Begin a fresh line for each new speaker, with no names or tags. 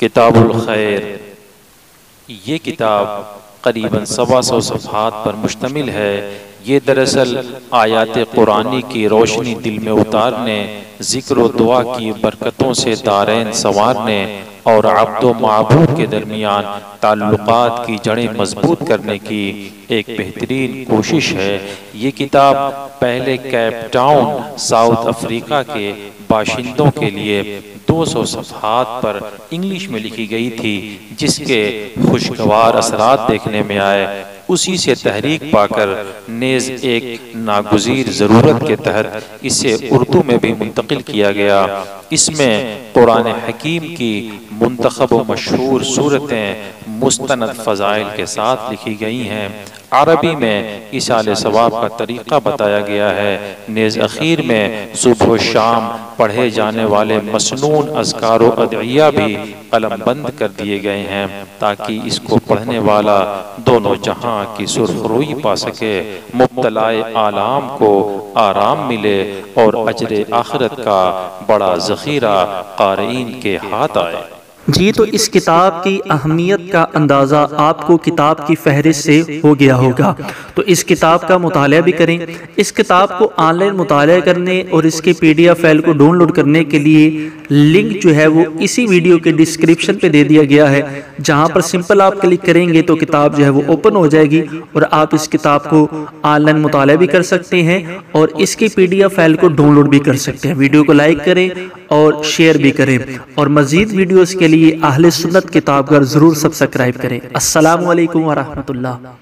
کتاب الخیر، یہ کتاب قریباً 125 صفحات پر مشتمل ہے۔ یہ دراصل آیات قرآنی کی روشنی دل میں اتارنے، ذکر و دعا کی برکتوں سے دارین سنوارنے اور عبد و معبود کے درمیان تعلقات کی جڑیں مضبوط کرنے کی ایک بہترین کوشش ہے۔ یہ کتاب پہلے کیپ ٹاؤن ساؤتھ افریقہ کے باشندوں کے لیے 200 صفحات پر انگلش میں لکھی گئی تھی، جس کے خوشگوار اثرات دیکھنے میں آئے۔ اسی سے تحریک پا کر نیز ایک ناگزیر ضرورت کے تحت اسے اردو میں بھی منتقل کیا گیا۔ اس میں قرآن حکیم کی منتخب و مشہور سورتیں مستند فضائل کے ساتھ لکھی گئی ہیں۔ عربی میں ایصال ثواب کا طریقہ بتایا گیا ہے۔ نیز اخیر میں صبح و شام پڑھے جانے والے مسنون اذکار و ادعیہ بھی قلم بند کر دیے گئے ہیں، تاکہ اس کو پڑھنے والا دونوں جہاں کی سرخ روئی پا سکے، مبتلا آلام کو آرام ملے اور اجر آخرت کا بڑا ذخیرہ قارئین کے ہاتھ آئے۔
جی تو اس کتاب کی اہمیت کا اندازہ آپ کو کتاب کی فہرست سے ہو گیا ہوگا، تو اس کتاب کا مطالعہ بھی کریں۔ اس کتاب کو آن لائن مطالعہ کرنے اور اس کے PDF فائل کو ڈاؤن لوڈ کرنے کے لیے لنک جو ہے وہ اسی ویڈیو کے ڈسکرپشن پہ دے دیا گیا ہے، جہاں پر سمپل آپ کلک کریں گے تو کتاب جو ہے وہ اوپن ہو جائے گی اور آپ اس کتاب کو آن لائن مطالعہ بھی کر سکتے ہیں اور اس کی PDF فائل کو ڈاؤن لوڈ بھی کر سکتے ہیں۔ ویڈیو کو لائک کریں اور شیئر بھی کریں، اور مزید ویڈیوز کے لیے اہل سنت کتاب گھر ضرور سبسکرائب کریں۔ السلام علیکم ورحمۃ اللہ۔